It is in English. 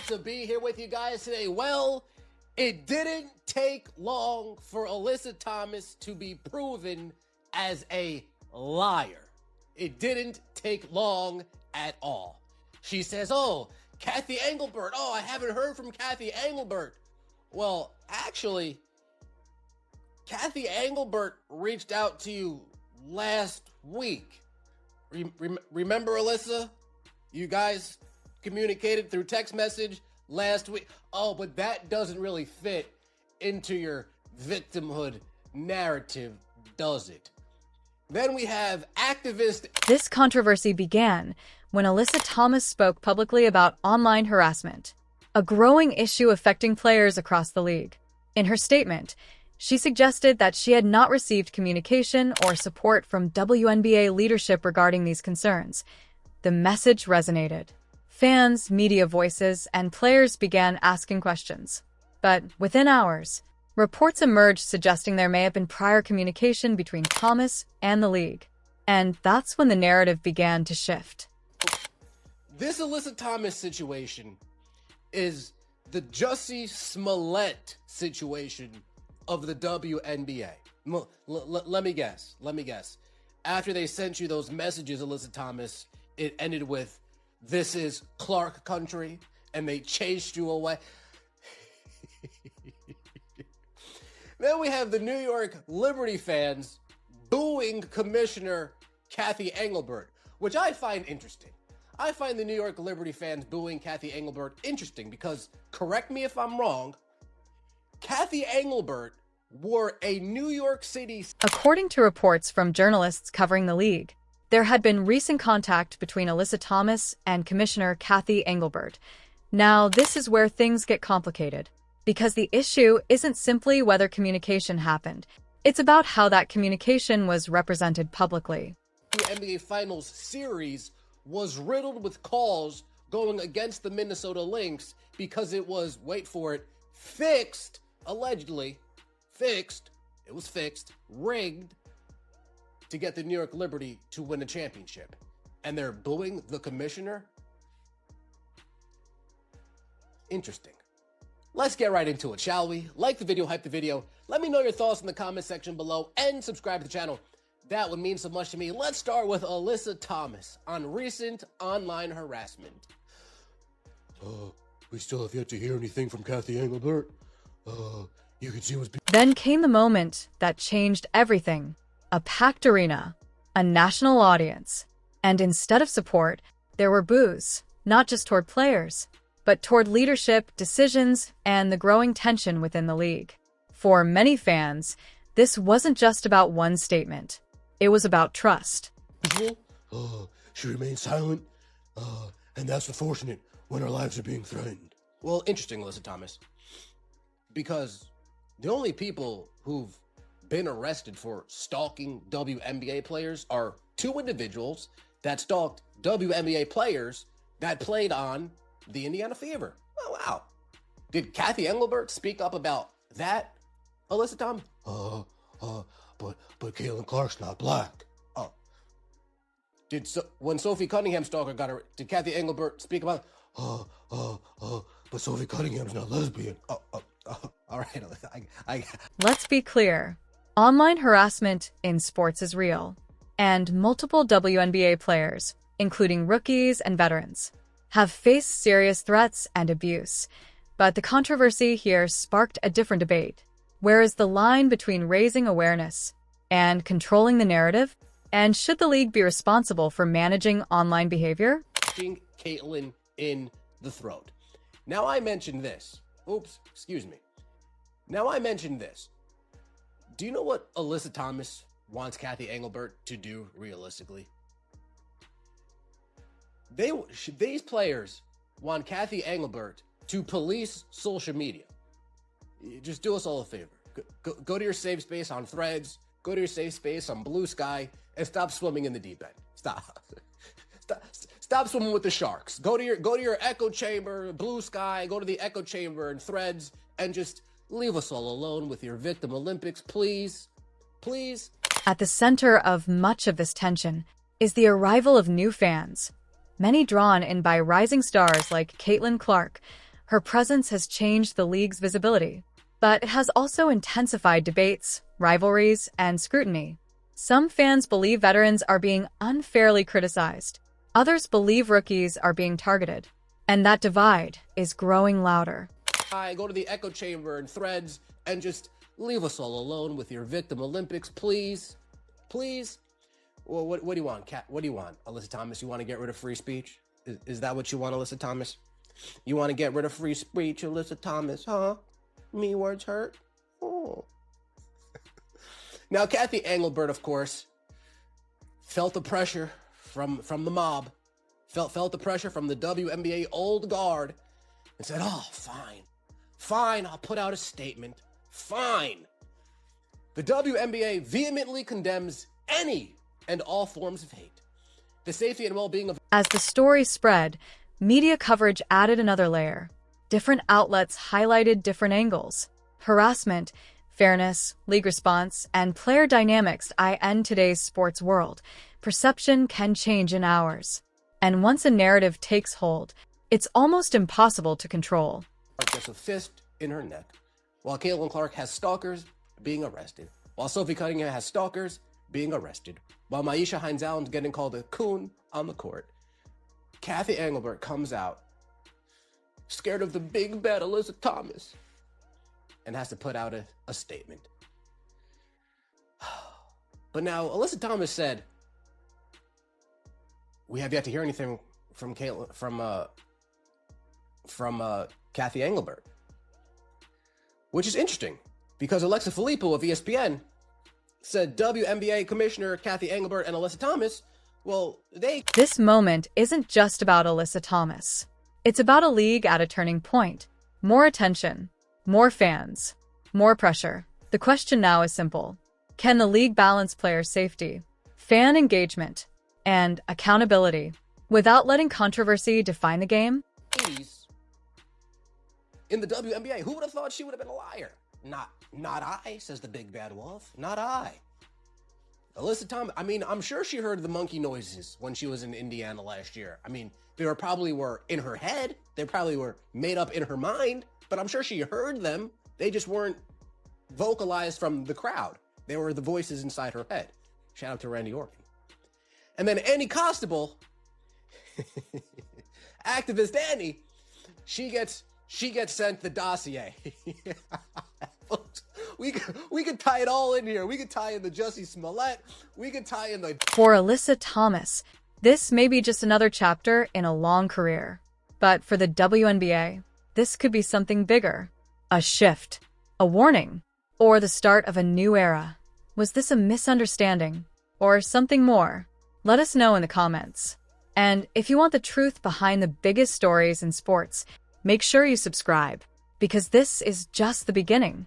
to be here with you guys today. Well, it didn't take long for Alyssa Thomas to be proven as a liar. It didn't take long at all. She says, oh, Kathy Engelbert. Oh, I haven't heard from Kathy Engelbert. Well, actually, Kathy Engelbert reached out to you last week. Remember, Alyssa? You guys communicated through text message last week. Oh, but that doesn't really fit into your victimhood narrative, does it? Then we have activist. This controversy began when Alyssa Thomas spoke publicly about online harassment, a growing issue affecting players across the league. In her statement, she suggested that she had not received communication or support from WNBA leadership regarding these concerns. The message resonated. Fans, media voices, and players began asking questions. But within hours, reports emerged suggesting there may have been prior communication between Thomas and the league. And that's when the narrative began to shift. This Alyssa Thomas situation is the Jussie Smollett situation of the WNBA. Let me guess. After they sent you those messages, Alyssa Thomas, it ended with, "This is Clark country," and they chased you away. Then we have the New York Liberty fans booing Commissioner Kathy Engelbert, which I find interesting. I find the New York Liberty fans booing Kathy Engelbert interesting because, correct me if I'm wrong, Kathy Engelbert wore a New York City... According to reports from journalists covering the league, there had been recent contact between Alyssa Thomas and Commissioner Kathy Engelbert. Now, this is where things get complicated, because the issue isn't simply whether communication happened. It's about how that communication was represented publicly. The NBA Finals series was riddled with calls going against the Minnesota Lynx because it was, wait for it, fixed, allegedly, fixed, it was fixed, rigged, to get the New York Liberty to win a championship. And they're booing the commissioner? Interesting. Let's get right into it, shall we? Like the video, hype the video. Let me know your thoughts in the comment section below and subscribe to the channel. That would mean so much to me. Let's start with Alyssa Thomas on recent online harassment. We still have yet to hear anything from Kathy Engelbert. You can see what's... Then came the moment that changed everything. A packed arena, a national audience, and instead of support, there were boos, not just toward players, but toward leadership, decisions, and the growing tension within the league. For many fans, this wasn't just about one statement. It was about trust. She remains silent, and that's unfortunate when our lives are being threatened. Well, interesting, Alyssa Thomas, because the only people who've been arrested for stalking WNBA players are two individuals that stalked WNBA players that played on the Indiana Fever. Oh, wow. Did Kathy Engelbert speak up about that, Alyssa Thomas? But Caitlin Clark's not black. Oh. When Sophie Cunningham stalker got her, did Kathy Engelbert speak about, but Sophie Cunningham's not lesbian. All right. Let's be clear. Online harassment in sports is real, and multiple WNBA players, including rookies and veterans, have faced serious threats and abuse. But the controversy here sparked a different debate. Where is the line between raising awareness and controlling the narrative? And should the league be responsible for managing online behavior? Caitlin in the throat. Now I mentioned this. Oops, excuse me. Now I mentioned this. Do you know what Alyssa Thomas wants Kathy Engelbert to do realistically? These players want Kathy Engelbert to police social media. Just do us all a favor. Go to your safe space on Threads, go to your safe space on Blue Sky, and stop swimming in the deep end. Stop swimming with the sharks. Go to your echo chamber, Blue Sky, go to the echo chamber and Threads, and just leave us all alone with your victim Olympics, please. Please. At the center of much of this tension is the arrival of new fans, many drawn in by rising stars like Caitlin Clark, her presence has changed the league's visibility. But it has also intensified debates, rivalries, and scrutiny. Some fans believe veterans are being unfairly criticized. Others believe rookies are being targeted. And that divide is growing louder. I go to the echo chamber and threads and just leave us all alone with your victim Olympics, please. Please. Well, what do you want, Kat? What do you want, Alyssa Thomas? You want to get rid of free speech? Is that what you want, Alyssa Thomas? You want to get rid of free speech, Alyssa Thomas, huh? Me words hurt? Oh. Now, Kathy Engelbert, of course, felt the pressure from the mob, felt the pressure from the WNBA old guard, and said, oh, fine, I'll put out a statement. Fine. The WNBA vehemently condemns any and all forms of hate. The safety and well-being of... As the story spread, media coverage added another layer. Different outlets highlighted different angles. Harassment, fairness, league response, and player dynamics in today's sports world. Perception can change in hours. And once a narrative takes hold, it's almost impossible to control. Gets a fist in her neck, while Caitlin Clark has stalkers being arrested, while Sophie Cunningham has stalkers being arrested, while Maisha Hines-Allen's getting called a coon on the court. Kathy Engelbert comes out, scared of the big bad Alyssa Thomas, and has to put out a statement. But now, Alyssa Thomas said, we have yet to hear anything from Kathy Engelbert, which is interesting because Alexa Filippo of ESPN said WNBA Commissioner Kathy Engelbert and Alyssa Thomas, well, This moment isn't just about Alyssa Thomas. It's about a league at a turning point. More attention, more fans, more pressure. The question now is simple. Can the league balance player safety, fan engagement, and accountability without letting controversy define the game? In the WNBA, who would have thought she would have been a liar? Not I, says the big bad wolf. Not I. Alyssa Thomas, I mean, I'm sure she heard the monkey noises when she was in Indiana last year. I mean, they probably were in her head. They probably were made up in her mind, but I'm sure she heard them. They just weren't vocalized from the crowd. They were the voices inside her head. Shout out to Randy Orton. And then Annie Costable, activist Annie, she gets sent the dossier. We could tie it all in here. We could tie in the Jussie Smollett. We could tie in the... For Alyssa Thomas, this may be just another chapter in a long career. But for the WNBA, this could be something bigger. A shift, a warning, or the start of a new era. Was this a misunderstanding or something more? Let us know in the comments. And if you want the truth behind the biggest stories in sports, make sure you subscribe, because this is just the beginning.